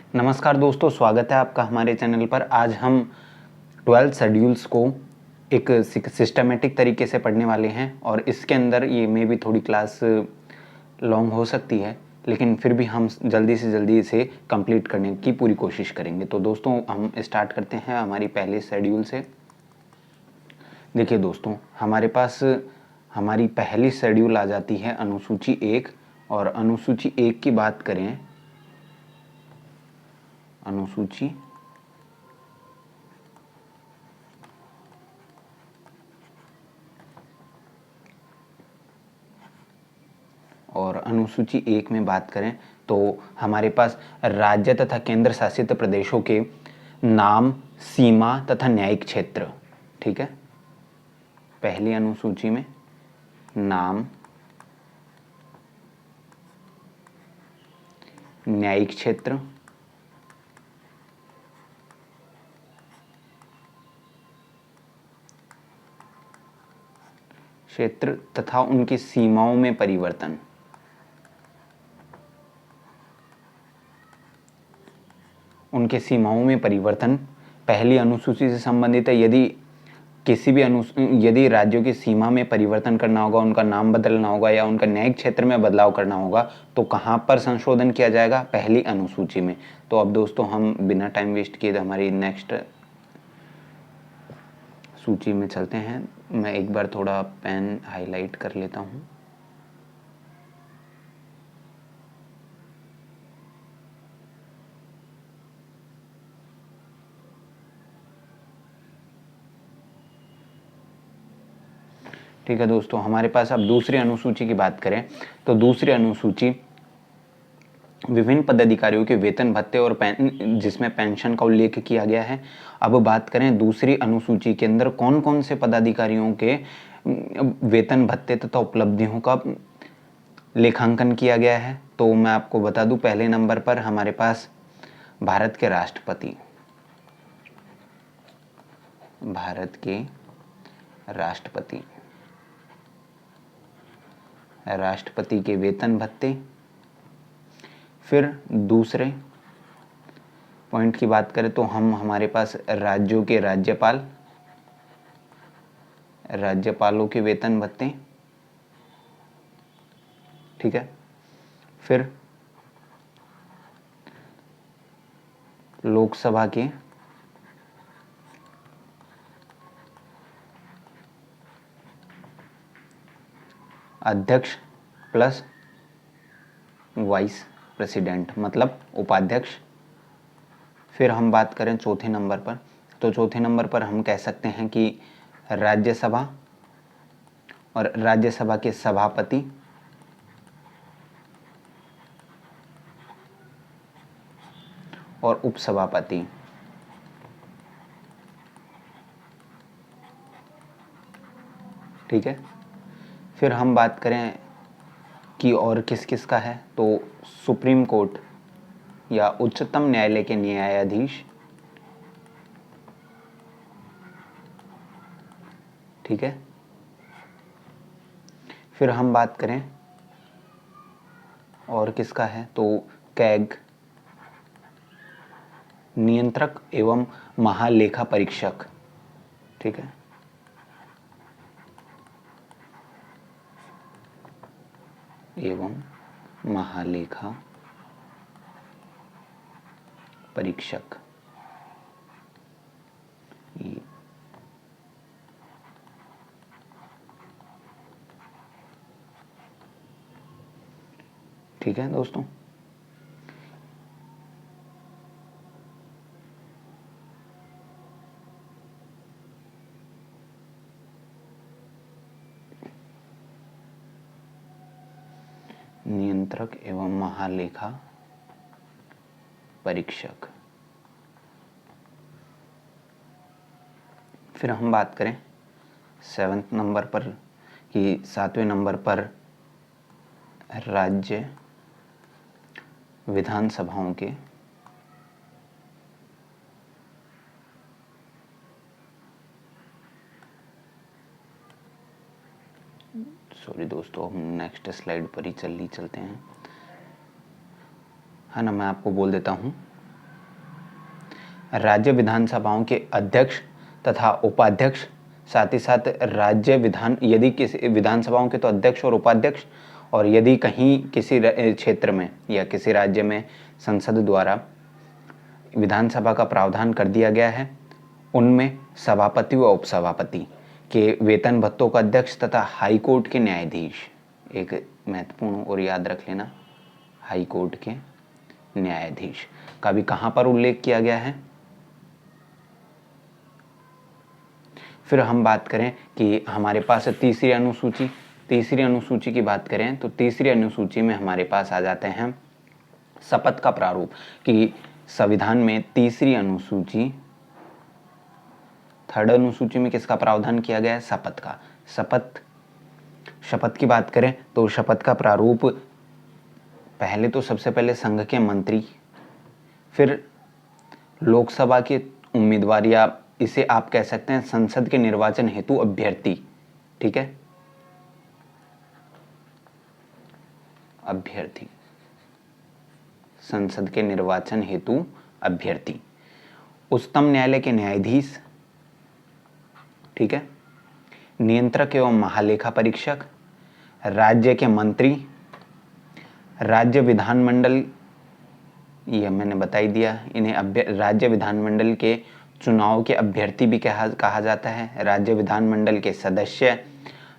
नमस्कार दोस्तों, स्वागत है आपका हमारे चैनल पर। आज हम 12 शेड्यूल्स को एक सिस्टमेटिक तरीके से पढ़ने वाले हैं और इसके अंदर ये में भी थोड़ी क्लास लॉन्ग हो सकती है, लेकिन फिर भी हम जल्दी से जल्दी इसे कंप्लीट करने की पूरी कोशिश करेंगे। तो दोस्तों, हम स्टार्ट करते हैं हमारी पहले शेड्यूल से। देखिए दोस्तों, हमारे पास हमारी पहली शेड्यूल आ जाती है अनुसूची 1। और अनुसूची 1 की बात करें, अनुसूची और अनुसूची 1 में बात करें तो हमारे पास राज्य तथा केंद्र शासित प्रदेशों के नाम, सीमा तथा न्यायिक क्षेत्र। ठीक है, पहली अनुसूची में नाम, न्यायिक क्षेत्र, क्षेत्र तथा उनकी सीमाओं में परिवर्तन। उनके सीमाओं में परिवर्तन पहली अनुसूची से संबंधित है। यदि किसी भी यदि राज्यों की सीमा में परिवर्तन करना होगा, उनका नाम बदलना होगा या उनका न्यायिक क्षेत्र में बदलाव करना होगा, तो कहाँ पर संशोधन किया जाएगा? पहली अनुसूची में। तो अब दोस्तों, हम बिना टाइम वेस्ट किए हमारी नेक्स्ट सूची में चलते हैं। मैं एक बार थोड़ा पेन हाईलाइट कर लेता हूँ। ठीक है दोस्तों, हमारे पास अब दूसरी अनुसूची की बात करें तो दूसरी अनुसूची विभिन्न पदाधिकारियों के वेतन भत्ते और जिसमें पेंशन का उल्लेख किया गया है। अब बात करें दूसरी अनुसूची के अंदर कौन कौन से पदाधिकारियों के वेतन भत्ते तथा उपलब्धियों का लेखांकन किया गया है, तो मैं आपको बता दूं, पहले नंबर पर हमारे पास भारत के राष्ट्रपति, भारत के राष्ट्रपति, राष्ट्रपति के वेतन भत्ते। फिर दूसरे पॉइंट की बात करें तो हमारे पास राज्यों के राज्यपाल, राज्यपालों के वेतन भत्ते। ठीक है, फिर लोकसभा के अध्यक्ष प्लस वाइस प्रेसिडेंट, मतलब उपाध्यक्ष। फिर हम बात करें चौथे नंबर पर, तो चौथे नंबर पर हम कह सकते हैं कि राज्यसभा और राज्यसभा के सभापति, और उपसभापति। ठीक है, फिर हम बात करें कि और किस किस का है, तो सुप्रीम कोर्ट या उच्चतम न्यायालय के न्यायाधीश। ठीक है, फिर हम बात करें और किसका है, तो कैग, नियंत्रक एवं महालेखा परीक्षक। ठीक है, एवं महालेखा परीक्षक। ठीक है दोस्तों, नियंत्रक एवं महालेखा परीक्षक। फिर हम बात करें 7वें नंबर पर कि 7वें नंबर पर राज्य विधानसभाओं के सॉरी दोस्तों, हम नेक्स्ट स्लाइड पर ही चलते हैं, है ना। मैं आपको बोल देता हूँ राज्य विधानसभाओं के अध्यक्ष तथा उपाध्यक्ष, साथ ही साथ राज्य विधान, यदि किसी विधानसभाओं के तो अध्यक्ष और उपाध्यक्ष, और यदि कहीं किसी क्षेत्र में या किसी राज्य में संसद द्वारा विधानसभा का प्रावधान कर दिया गया है, उनमें सभापति व उपसभापति के वेतन भत्तों का अध्यक्ष तथा हाई कोर्ट के न्यायाधीश, एक महत्वपूर्ण और याद रख लेना, हाई कोर्ट के न्यायाधीश का भी कहां पर उल्लेख किया गया है। फिर हम बात करें कि हमारे पास तीसरी अनुसूची की बात करें तो तीसरी अनुसूची में हमारे पास आ जाते हैं शपथ का प्रारूप, कि संविधान में तीसरी अनुसूची, थर्ड अनुसूची में किसका प्रावधान किया गया है, शपथ का। शपथ की बात करें तो शपथ का प्रारूप पहले तो सबसे पहले संघ के मंत्री, फिर लोकसभा के उम्मीदवार, या इसे आप कह सकते हैं संसद के निर्वाचन हेतु अभ्यर्थी, ठीक है, अभ्यर्थी, संसद के निर्वाचन हेतु अभ्यर्थी, उच्चतम न्यायालय के न्यायाधीश, ठीक है, नियंत्रक एवं महालेखा परीक्षक, राज्य के मंत्री, राज्य विधानमंडल, यह मैंने बता ही दिया, इन्हें राज्य विधानमंडल के चुनाव के अभ्यर्थी भी कहा जाता है, राज्य विधानमंडल के सदस्य,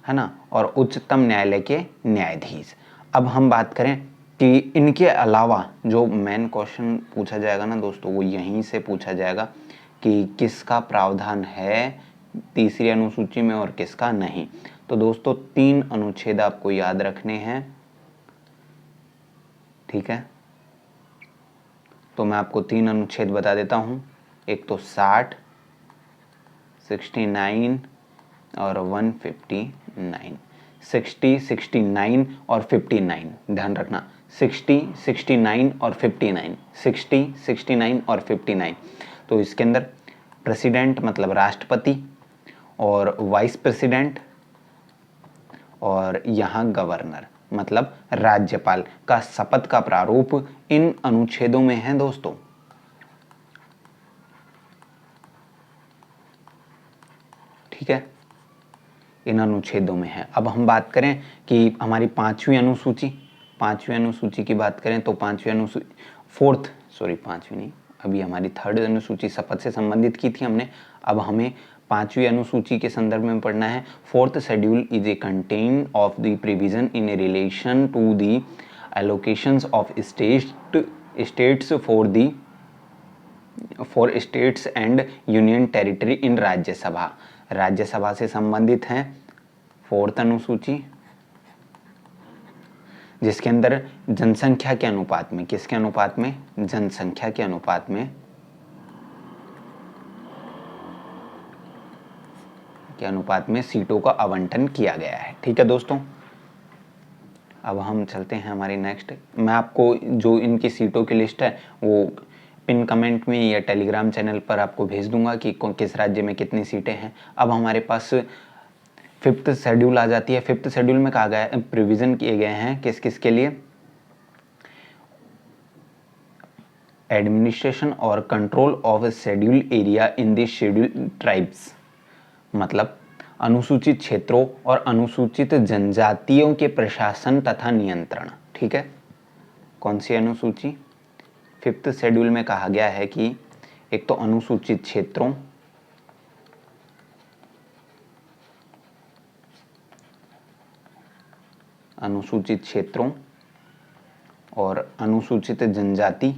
है ना, और उच्चतम न्यायालय के न्यायाधीश। अब हम बात करें कि इनके अलावा जो मेन क्वेश्चन पूछा जाएगा ना दोस्तों, वो यहीं से पूछा जाएगा कि किसका प्रावधान है तीसरी अनुसूची में और किसका नहीं। तो दोस्तों 3 अनुच्छेद आपको याद रखने हैं, ठीक है। तो मैं आपको 3 अनुच्छेद बता देता हूं, एक तो 60, 69 और 159, 60, 69 और 59, ध्यान रखना, 60, 69 और 59, 60, 69 और 59। तो इसके अंदर प्रेसिडेंट मतलब राष्ट्रपति, और वाइस प्रेसिडेंट, और यहाँ गवर्नर मतलब राज्यपाल का शपथ का प्रारूप इन अनुच्छेदों में है दोस्तों, ठीक है, इन अनुच्छेदों में है। अब हम बात करें कि हमारी पांचवी अनुसूची की बात करें तो पांचवी नहीं, अभी हमारी थर्ड अनुसूची शपथ से संबंधित की थी हमने, अब हमें पांचवी अनुसूची के संदर्भ में पढ़ना है। Fourth schedule is a content of the provision in relation to the allocations of states for states and union territory in Rajya Sabha से संबंधित है फोर्थ अनुसूची, जिसके अंदर जनसंख्या के अनुपात में, किसके अनुपात में, जनसंख्या के अनुपात में सीटों का आवंटन किया गया है, ठीक है दोस्तों। अब हम चलते हैं हमारी नेक्स्ट। मैं आपको जो इनकी सीटों की लिस्ट है वो पिन कमेंट में या टेलीग्राम चैनल पर आपको भेज दूंगा कि किस राज्य में कितनी सीटें हैं। अब हमारे पास फिफ्थ शेड्यूल आ जाती है। फिफ्थ शेड्यूल में कहा गया है, प्रोविजन किए गए हैं किस किस के लिए, एडमिनिस्ट्रेशन और control of schedule area in the schedule tribes, मतलब अनुसूचित क्षेत्रों और अनुसूचित जनजातियों के प्रशासन तथा नियंत्रण, ठीक है। कौन सी अनुसूची, फिफ्थ शेड्यूल में कहा गया है कि एक तो अनुसूचित क्षेत्रों, और अनुसूचित जनजाति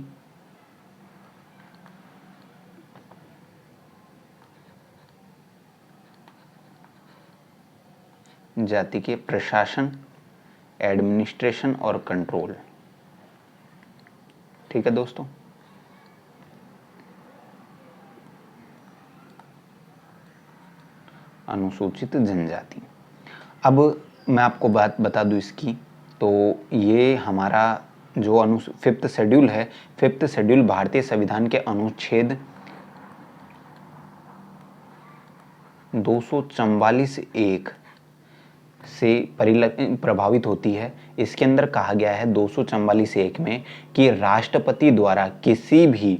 जाति के प्रशासन, एडमिनिस्ट्रेशन और कंट्रोल, ठीक है दोस्तों। अनुसूचित जनजाति। अब मैं आपको बात बता दूं इसकी, तो ये हमारा जो फिफ्थ शेड्यूल है, फिफ्थ शेड्यूल भारतीय संविधान के अनुच्छेद 244(1) से प्रभावित होती है। इसके अंदर कहा गया है 244(1) में कि राष्ट्रपति द्वारा किसी भी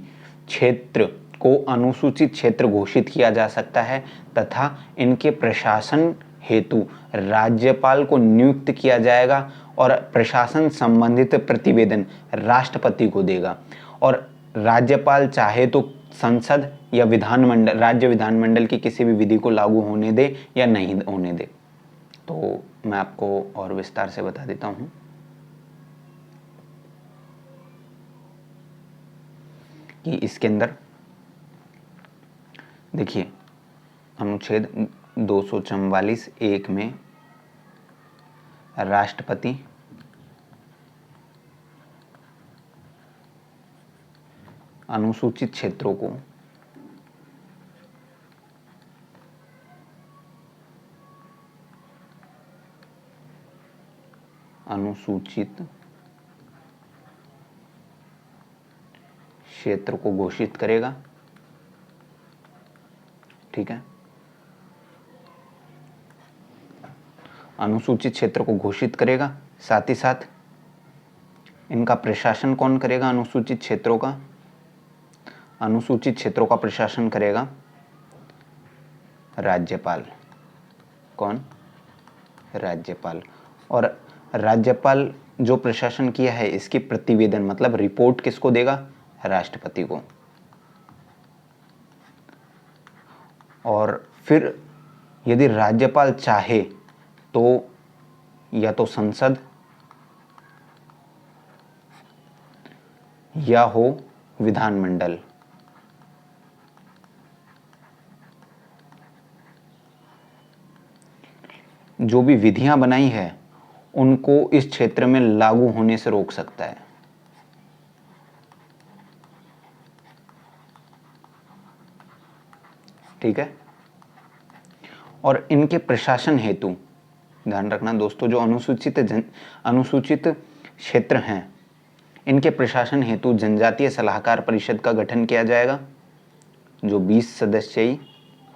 क्षेत्र को अनुसूचित क्षेत्र घोषित किया जा सकता है तथा इनके प्रशासन हेतु राज्यपाल को नियुक्त किया जाएगा और प्रशासन संबंधित प्रतिवेदन राष्ट्रपति को देगा। और राज्यपाल चाहे तो संसद या विधानमंडल, राज्य विधानमंडल की किसी भी विधि को लागू होने दे या नहीं होने दे। तो मैं आपको और विस्तार से बता देता हूं कि इसके अंदर देखिए अनुच्छेद 244(1) में राष्ट्रपति अनुसूचित क्षेत्रों को घोषित करेगा। ठीक है, अनुसूचित क्षेत्र को घोषित करेगा। साथ ही साथ इनका प्रशासन कौन करेगा? अनुसूचित क्षेत्रों का प्रशासन करेगा राज्यपाल। कौन? राज्यपाल। और राज्यपाल जो प्रशासन किया है इसकी प्रतिवेदन मतलब रिपोर्ट किसको देगा? राष्ट्रपति को। और फिर यदि राज्यपाल चाहे तो या तो संसद या हो विधानमंडल जो भी विधियां बनाई है उनको इस क्षेत्र में लागू होने से रोक सकता है। ठीक है, और इनके प्रशासन हेतु ध्यान रखना दोस्तों, जो अनुसूचित क्षेत्र हैं इनके प्रशासन हेतु जनजातीय सलाहकार परिषद का गठन किया जाएगा जो 20 सदस्यीय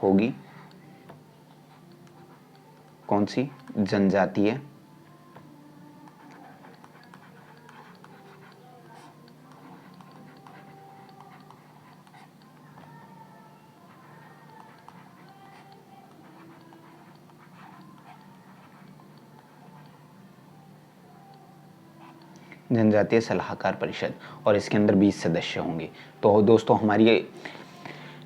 होगी। कौन सी? जनजातीय सलाहकार परिषद और इसके अंदर 20 सदस्य होंगे। तो दोस्तों हमारी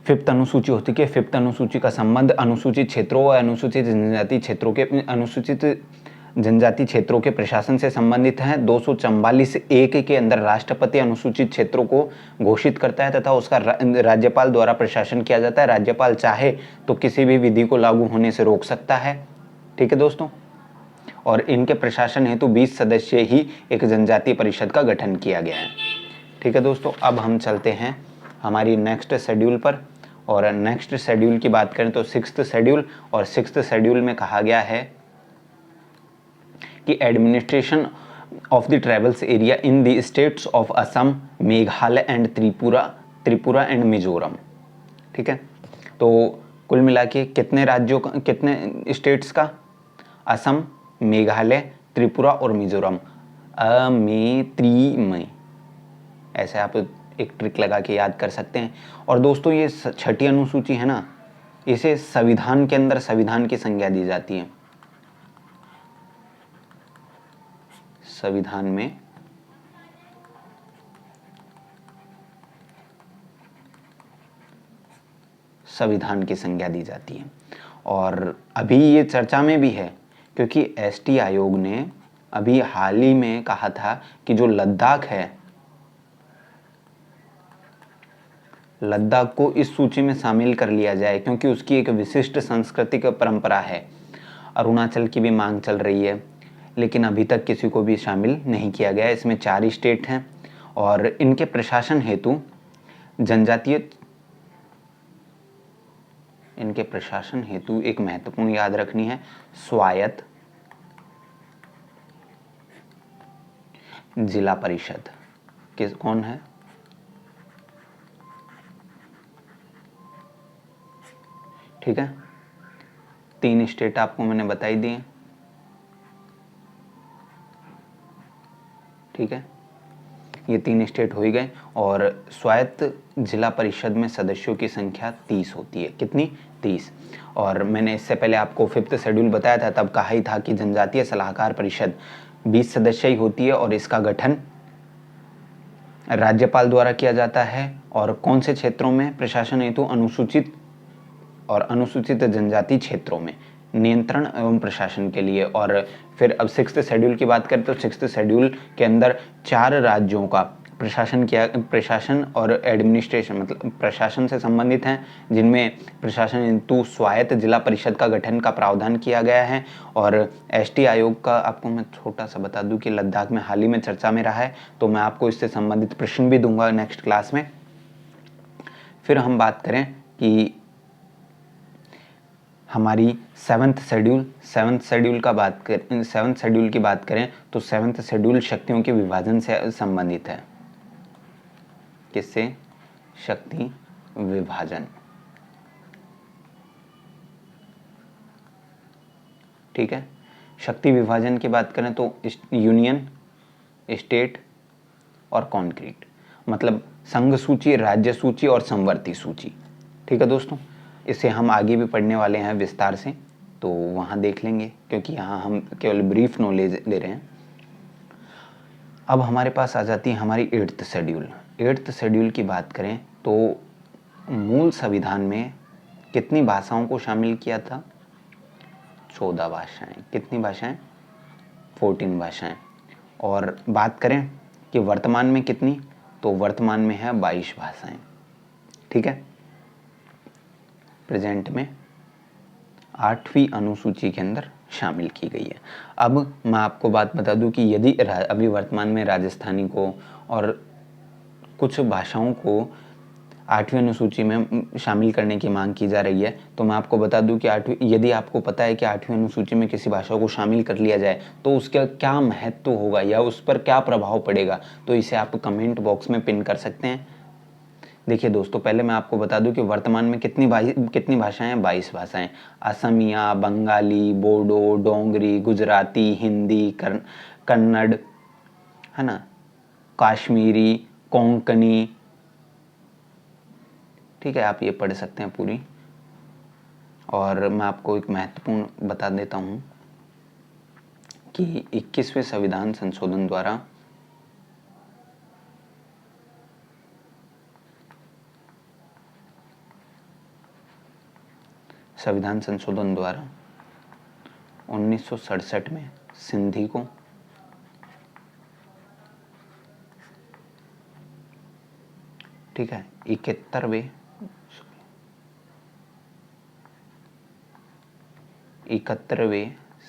5th अनुसूची होती है। 5th अनुसूची का संबंध अनुसूचित क्षेत्रों और अनुसूचित जनजाति क्षेत्रों के प्रशासन से संबंधित है। 244(1) के अंदर राष्ट्रपति अनुसूचित क्षेत्रों को घोषित करता है तथा उसका राज्यपाल द्वारा प्रशासन किया जाता है। राज्यपाल चाहे तो किसी भी विधि को लागू होने से रोक सकता है। ठीक है दोस्तों, और इनके प्रशासन हेतु 20 सदस्य ही एक जनजातीय परिषद का गठन किया गया है। ठीक है दोस्तों, अब हम चलते हैं हमारी नेक्स्ट शेड्यूल पर। और नेक्स्ट शेड्यूल की बात करें तो 6th शेड्यूल, और 6th शेड्यूल में कहा गया है कि administration of the tribals area in the states of Assam, Meghalaya and Tripura and Mizoram. ठीक है, तो कुल मिला के कितने राज्यों का, कितने स्टेट्स का? असम, मेघालय, त्रिपुरा और मिजोरम। में ऐसे आप एक ट्रिक लगा के याद कर सकते हैं। और दोस्तों ये 6ठी अनुसूची है ना, इसे संविधान के अंदर संविधान की संज्ञा दी जाती है। संविधान में संविधान की संज्ञा दी जाती है। और अभी ये चर्चा में भी है क्योंकि एसटी आयोग ने अभी हाल ही में कहा था कि जो लद्दाख है, लद्दाख को इस सूची में शामिल कर लिया जाए क्योंकि उसकी एक विशिष्ट सांस्कृतिक परंपरा है। अरुणाचल की भी मांग चल रही है लेकिन अभी तक किसी को भी शामिल नहीं किया गया। इसमें 4 स्टेट हैं और इनके प्रशासन हेतु इनके प्रशासन हेतु एक महत्वपूर्ण याद रखनी है, स्वायत्त जिला परिषद। कौन है? ठीक है, 3 स्टेट आपको मैंने बताई दिए। ठीक है, ये 3 स्टेट हो ही गए। और स्वायत्त जिला परिषद में सदस्यों की संख्या 30 होती है। कितनी? 30। और मैंने इससे पहले आपको 5th शेड्यूल बताया था, तब कहा ही था कि जनजातीय सलाहकार परिषद 20 सदस्य ही होती है और इसका गठन राज्यपाल द्वारा किया जाता है। और कौन से क्षेत्रों में? प्रशासन हेतु अनुसूचित और अनुसूचित जनजाति क्षेत्रों में नियंत्रण एवं प्रशासन के लिए। और फिर अब 6th शेड्यूल की बात करें तो 6th शेड्यूल के अंदर 4 राज्यों का प्रशासन और एडमिनिस्ट्रेशन, मतलब प्रशासन से संबंधित हैं, जिनमें प्रशासन हेतु स्वायत्त जिला परिषद का गठन का प्रावधान किया गया है। और एसटी आयोग का आपको मैं छोटा सा बता दूं कि लद्दाख में हाल ही में चर्चा में रहा है, तो मैं आपको इससे संबंधित प्रश्न भी दूंगा नेक्स्ट क्लास में। फिर हम बात करें कि हमारी 7th शेड्यूल की बात करें तो 7th शेड्यूल शक्तियों के विभाजन से संबंधित है। किससे? शक्ति विभाजन। ठीक है। शक्ति विभाजन की बात करें तो यूनियन, स्टेट और कॉन्क्रीट, मतलब संघ सूची, राज्य सूची और समवर्ती सूची। ठीक है दोस्तों, इसे हम आगे भी पढ़ने वाले हैं विस्तार से, तो वहाँ देख लेंगे, क्योंकि यहाँ हम केवल ब्रीफ नॉलेज ले रहे हैं। अब हमारे पास आ जाती है हमारी 8th शेड्यूल। 8th शेड्यूल की बात करें तो मूल संविधान में कितनी भाषाओं को शामिल किया था? 14 भाषाएं। कितनी भाषाएं? 14 भाषाएं। और बात करें कि वर्तमान में कितनी, तो वर्तमान में है 22 भाषाएं। ठीक है। प्रेजेंट में 8वीं अनुसूची के अंदर शामिल की गई है। अब मैं आपको बात बता दूं कि यदि अभी वर्तमान में राजस्थानी को और कुछ भाषाओं को 8वीं अनुसूची में शामिल करने की मांग की जा रही है, तो मैं आपको बता दूं कि यदि आपको पता है कि 8वीं अनुसूची में किसी भाषा को शामिल कर लिया जाए तो उसका क्या महत्व होगा या उस पर क्या प्रभाव पड़ेगा, तो इसे आप कमेंट बॉक्स में पिन कर सकते हैं। देखिए दोस्तों, पहले मैं आपको बता दूं कि वर्तमान में कितनी भाषाएं हैं? 22 भाषाएं। असमिया, बंगाली, बोडो, डोंगरी, गुजराती, हिंदी, कन्नड़, है ना, कश्मीरी, कोंकणी। ठीक है, आप ये पढ़ सकते हैं पूरी। और मैं आपको एक महत्वपूर्ण बता देता हूं कि 21वें संविधान संशोधन द्वारा संविधान संशोधन द्वारा 1967 में सिंधी को ठीक है 71वें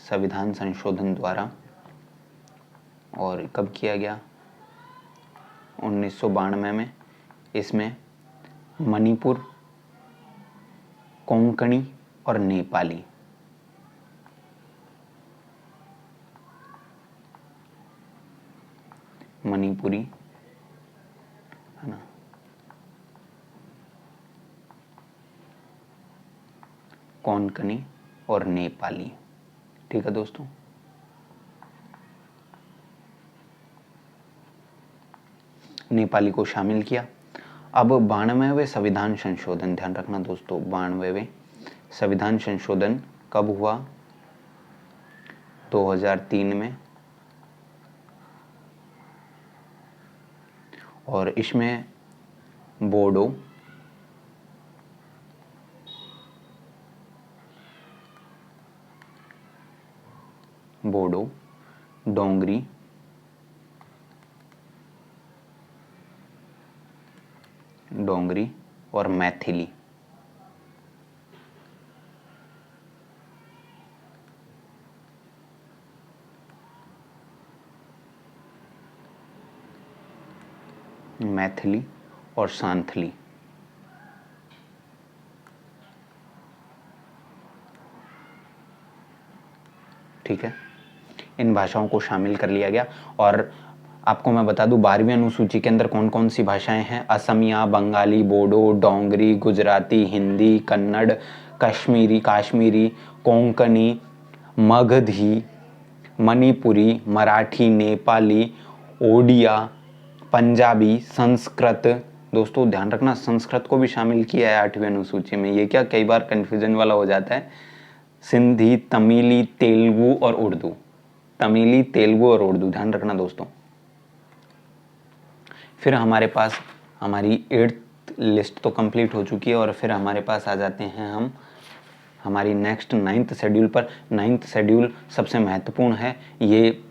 संविधान संशोधन द्वारा, और कब किया गया? 1992 में। इसमें मणिपुर, कोंकणी और नेपाली मणिपुरी, है ना, कोंकणी और नेपाली। ठीक है दोस्तों, नेपाली को शामिल किया। अब 92वें संविधान संशोधन, ध्यान रखना दोस्तों, 92वें संविधान संशोधन कब हुआ? 2003 में। और इसमें बोडो, डोंगरी, और मैथिली और सांथली। ठीक है, इन भाषाओं को शामिल कर लिया गया। और आपको मैं बता दूं 12वीं अनुसूची के अंदर कौन कौन सी भाषाएं हैं? असमिया, बंगाली, बोडो, डोंगरी, गुजराती, हिंदी, कन्नड़, काश्मीरी, कोंकणी, मगधी, मणिपुरी, मराठी, नेपाली, ओडिया, पंजाबी, संस्कृत, दोस्तों ध्यान रखना संस्कृत को भी शामिल किया है 8वीं अनुसूची में, ये क्या कई बार कन्फ्यूजन वाला हो जाता है। सिंधी, तमिली, तेलुगु और उर्दू, तमिली, तेलुगु और उर्दू, ध्यान रखना दोस्तों। फिर हमारे पास हमारी 8th लिस्ट तो कंप्लीट हो चुकी है और फिर हमारे पास आ जाते हैं हम हमारी नेक्स्ट 9th शेड्यूल पर। 9th शेड्यूल सबसे महत्वपूर्ण है। ये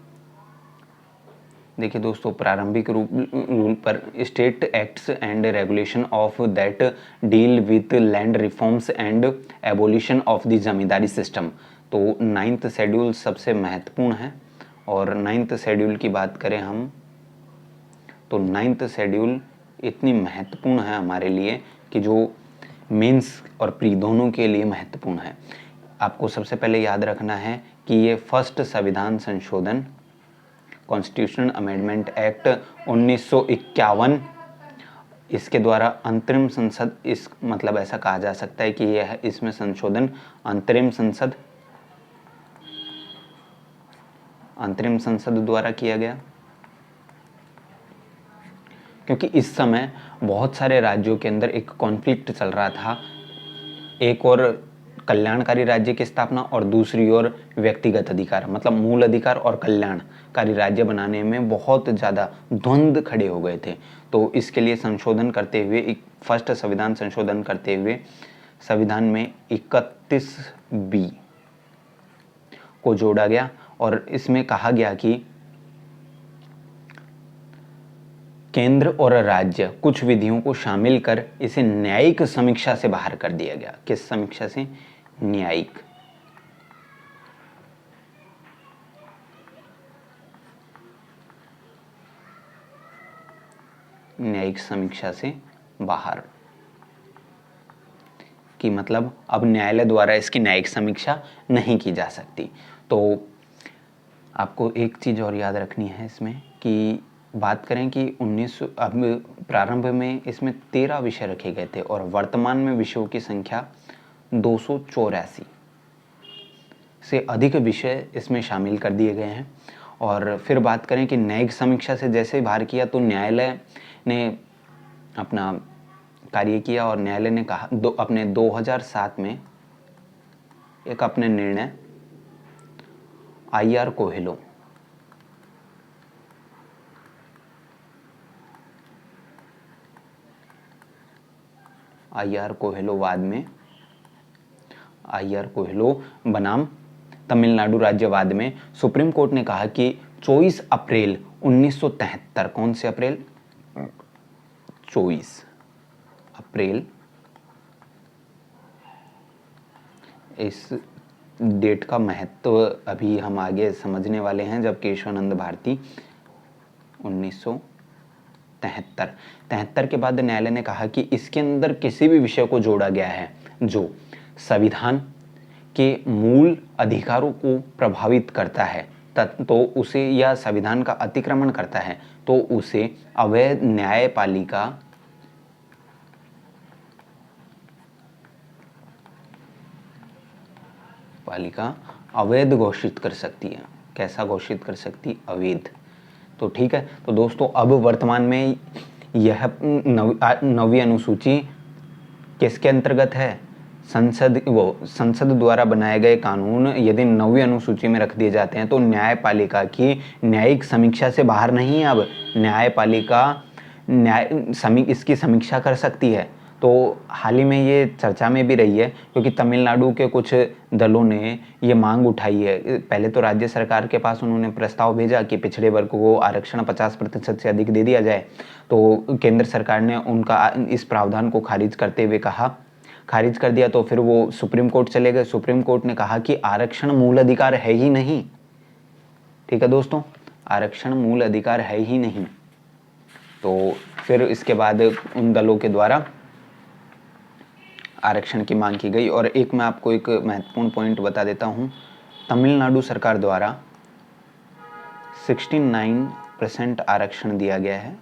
देखिए दोस्तों, प्रारंभिक रूल पर state acts and regulation of that deal with land reforms and abolition of the zamindari system. तो 9th शेड्यूल सबसे महत्वपूर्ण है। और 9th शेड्यूल की बात करें हम तो 9th शेड्यूल इतनी महत्वपूर्ण है हमारे लिए कि जो मेंस और प्री दोनों के लिए महत्वपूर्ण है। आपको सबसे पहले याद रखना है कि ये फर्स्ट संविधान संशोधन, कॉन्स्टिट्यूशनल अमेंडमेंट एक्ट 1951, इसके द्वारा अंतरिम संसद, इस मतलब ऐसा कहा जा सकता है कि यह इसमें संशोधन अंतरिम संसद द्वारा किया गया, क्योंकि इस समय बहुत सारे राज्यों के अंदर एक कॉन्फ्लिक्ट चल रहा था, एक और कल्याणकारी राज्य की स्थापना और दूसरी ओर व्यक्तिगत अधिकार, मतलब मूल अधिकार और कल्याणकारी राज्य बनाने में बहुत ज़्यादा द्वंद्व खड़े हो गए थे। तो इसके लिए संशोधन करते हुए, एक फर्स्ट संविधान संशोधन करते हुए संविधान में 31B को जोड़ा गया और इसमें कहा गया कि केंद्र और राज्य कुछ विधियों को शामिल कर इसे न्यायिक समीक्षा से बाहर कर दिया गया। किस समीक्षा से? न्यायिक समीक्षा से बाहर, कि मतलब अब न्यायालय द्वारा इसकी न्यायिक समीक्षा नहीं की जा सकती। तो आपको एक चीज़ और याद रखनी है इसमें कि बात करें कि 19 अब प्रारंभ में इसमें 13 विषय रखे गए थे और वर्तमान में विषयों की संख्या 284 से अधिक विषय इसमें शामिल कर दिए गए हैं। और फिर बात करें कि न्यायिक समीक्षा से जैसे ही बाहर किया तो न्यायालय ने अपना कार्य किया और न्यायालय ने कहा अपने 2007 में एक अपने निर्णय IR कोहेलो वाद में IR कोहेलो बनाम तमिलनाडु राज्यवाद में सुप्रीम कोर्ट ने कहा कि 24 अप्रैल 1973, कौन से अप्रैल? 24 अप्रैल, इस डेट का महत्व अभी हम आगे समझने वाले हैं जब केशवानंद भारती 1973 के बाद न्यायालय ने कहा कि इसके अंदर किसी भी विषय को जोड़ा गया है जो संविधान के मूल अधिकारों को प्रभावित करता है तो उसे, या संविधान का अतिक्रमण करता है तो उसे अवैध न्यायपालिका अवैध घोषित कर सकती है। कैसा घोषित कर सकती? अवैध। तो ठीक है, तो दोस्तों अब वर्तमान में यह 9वीं अनुसूची किसके अंतर्गत है? संसद द्वारा बनाए गए कानून यदि 9वीं अनुसूची में रख दिए जाते हैं तो न्यायपालिका की न्यायिक समीक्षा से बाहर नहीं है। अब न्यायपालिका इसकी समीक्षा कर सकती है। तो हाल ही में ये चर्चा में भी रही है क्योंकि तमिलनाडु के कुछ दलों ने ये मांग उठाई है। पहले तो राज्य सरकार के पास उन्होंने प्रस्ताव भेजा कि पिछड़े वर्ग को आरक्षण 50% से अधिक दे दिया जाए, तो केंद्र सरकार ने उनका इस प्रावधान को खारिज कर दिया। तो फिर वो सुप्रीम कोर्ट चले गए। सुप्रीम कोर्ट ने कहा कि आरक्षण मूल अधिकार है ही नहीं। ठीक है दोस्तों, आरक्षण मूल अधिकार है ही नहीं। तो फिर इसके बाद उन दलों के द्वारा आरक्षण की मांग की गई। और एक मैं आपको एक महत्वपूर्ण पॉइंट बता देता हूं, तमिलनाडु सरकार द्वारा 69% आरक्षण दिया गया है,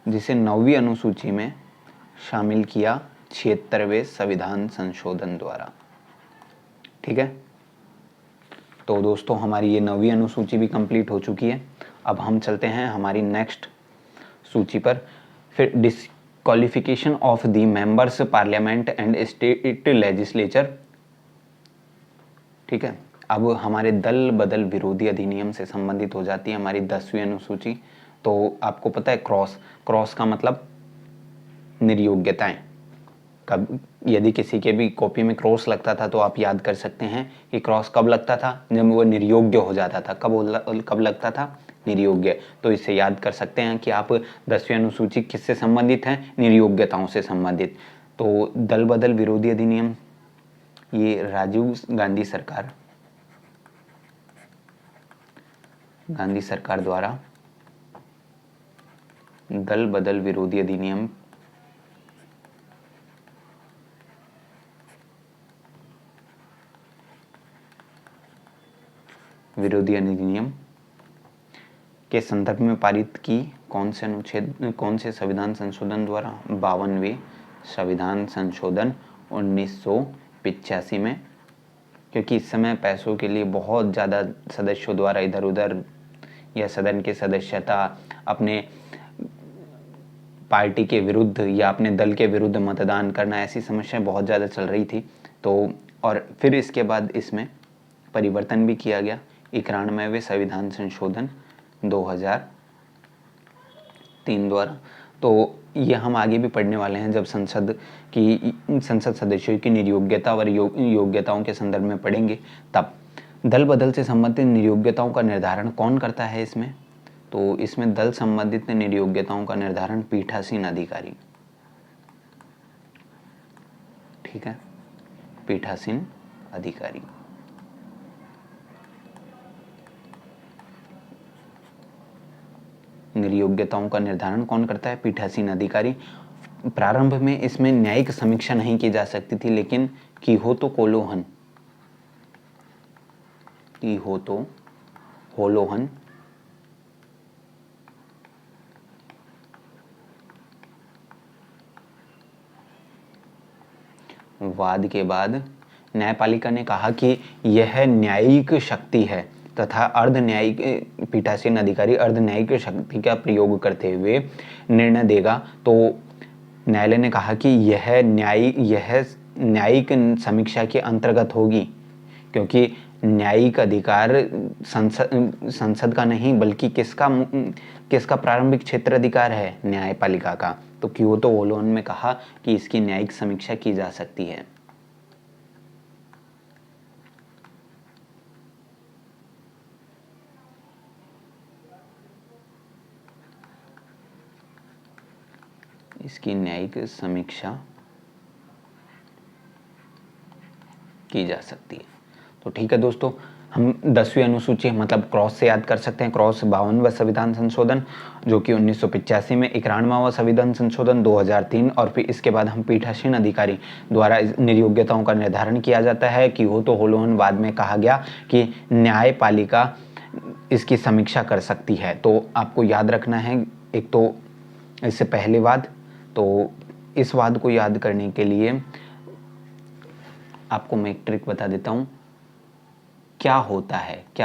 जिसे 9वीं अनुसूची में शामिल किया 76वें संविधान संशोधन द्वारा। ठीक है, तो दोस्तों हमारी ये 9वीं अनुसूची भी कंप्लीट हो चुकी है। अब हम चलते हैं हमारी नेक्स्ट सूची पर। फिर disqualification of the members parliament and state legislature. ठीक है, अब हमारे दल बदल विरोधी अधिनियम से संबंधित हो जाती है हमारी 10वीं अनुसूची। तो आपको पता है क्रॉस, क्रॉस का मतलब निर्योग्यताएं। कब यदि किसी के भी कॉपी में क्रॉस लगता था तो आप याद कर सकते हैं कि क्रॉस कब लगता था, जब वो निर्योग्य हो जाता था। कब लगता था, निर्योग्य। तो इसे याद कर सकते हैं कि आप 10वीं अनुसूची किससे संबंधित है, निर्योग्यताओं से संबंधित। तो दल बदल विरोधी अधिनियम ये राजीव गांधी सरकार द्वारा दल बदल विरोधी अधिनियम के संदर्भ में पारित की। कौन से संविधान संशोधन द्वारा, 52वें संविधान संशोधन 1985 में। क्योंकि इस समय पैसों के लिए बहुत ज़्यादा सदस्यों द्वारा इधर उधर या सदन की सदस्यता अपने पार्टी के विरुद्ध या अपने दल के विरुद्ध मतदान करना, ऐसी समस्याएं बहुत ज़्यादा चल रही थी। तो और फिर इसके बाद इसमें परिवर्तन भी किया गया 91वें संविधान संशोधन 2003 द्वारा। तो ये हम आगे भी पढ़ने वाले हैं जब संसद सदस्यों की निर्योग्यता और योग्यताओं के संदर्भ में पढ़ेंगे तब। दल बदल से संबंधित निर्योग्यताओं का निर्धारण कौन करता है इसमें, तो इसमें दल संबंधित निर्योग्यताओं का निर्धारण पीठासीन अधिकारी। ठीक है, पीठासीन अधिकारी। निर्योग्यताओं का निर्धारण कौन करता है, पीठासीन अधिकारी। प्रारंभ में इसमें न्यायिक समीक्षा नहीं की जा सकती थी, लेकिन कीहोतो होलोहन वाद के बाद न्यायपालिका ने कहा कि यह न्यायिक शक्ति है तथा अर्ध न्यायिक पीठासीन अधिकारी अर्ध न्यायिक शक्ति का प्रयोग करते हुए निर्णय देगा। तो न्यायालय ने कहा कि यह न्यायिक समीक्षा के अंतर्गत होगी, क्योंकि न्यायिक अधिकार संसद का नहीं बल्कि किसका प्रारंभिक क्षेत्र अधिकार है, न्यायपालिका का। तो कीहोतो होलोहन में कहा कि इसकी न्यायिक समीक्षा की जा सकती है। इसकी न्यायिक समीक्षा की जा सकती है। तो ठीक है दोस्तों, हम 10वीं अनुसूची मतलब क्रॉस से याद कर सकते हैं। क्रॉस 52वां संविधान संशोधन जो कि 1985 में, 91वां संविधान संशोधन 2003, और फिर इसके बाद हम पीठासीन अधिकारी द्वारा निर्योग्यताओं का निर्धारण किया जाता है। कीहोतो होलोहन बाद में कहा गया कि न्यायपालिका इसकी समीक्षा कर सकती है। तो आपको याद रखना है, एक तो इससे पहले वाद, तो इस वाद को याद करने के लिए आपको मैं एक ट्रिक बता देता हूं। क्या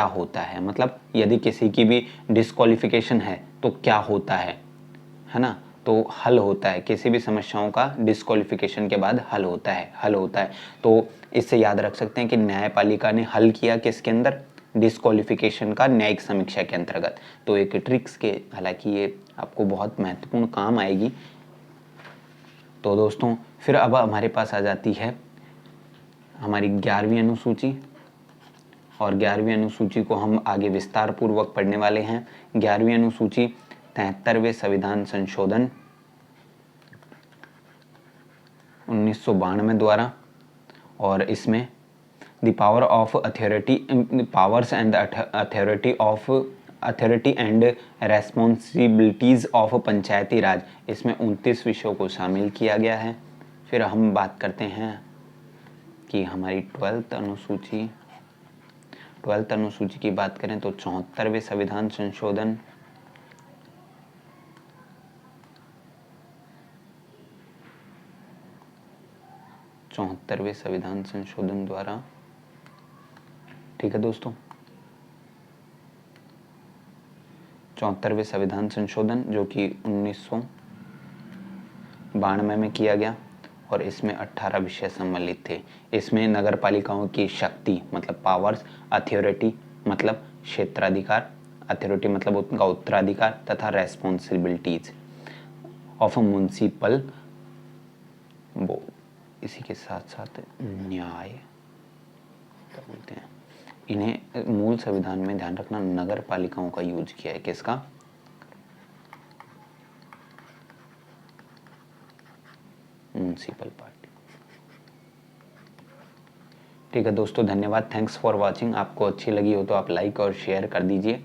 होता है मतलब यदि किसी की भी डिस्क्वालिफिकेशन है तो क्या होता है ना। तो हल होता है, किसी भी समस्याओं का डिस्क्वालिफिकेशन के बाद हल होता है। तो इससे याद रख सकते हैं कि न्यायपालिका ने हल किया किसके अंदर, डिस्क्वालिफिकेशन का न्यायिक समीक्षा के अंतर्गत। तो एक ट्रिक्स के, हालांकि ये आपको बहुत महत्वपूर्ण काम आएगी। तो दोस्तों फिर अब हमारे पास आ जाती है हमारी 11वीं अनुसूची, और 11वीं अनुसूची को हम आगे विस्तार पूर्वक पढ़ने वाले हैं। 11वीं अनुसूची 73वें संविधान संशोधन 1992 द्वारा, और इसमें the power of authority, powers and authority and responsibilities of Panchayati Raj, इसमें 29 विषयों को शामिल किया गया है। फिर हम बात करते हैं कि हमारी 12th अनुसूची की बात करें तो 74वें संविधान संशोधन 74वें संविधान संशोधन द्वारा, ठीक है दोस्तों, 74वें संविधान संशोधन जो कि 1992 में किया गया और इसमें 18 विषय सम्मिलित थे। इसमें नगर पालिकाओं की शक्ति मतलब पावर्स, अथॉरिटी मतलब क्षेत्राधिकार, अथॉरिटी मतलब उनका उत्तराधिकार तथा responsibilities of a municipal board. इसी के साथ साथ न्याय क्या बोलते हैं, इन्हें मूल संविधान में ध्यान रखना नगर पालिकाओं का यूज किया है। किसका? Municipal party. ठीक है दोस्तों, धन्यवाद। Thanks for watching. आपको अच्छी लगी हो तो आप लाइक और शेयर कर दीजिए।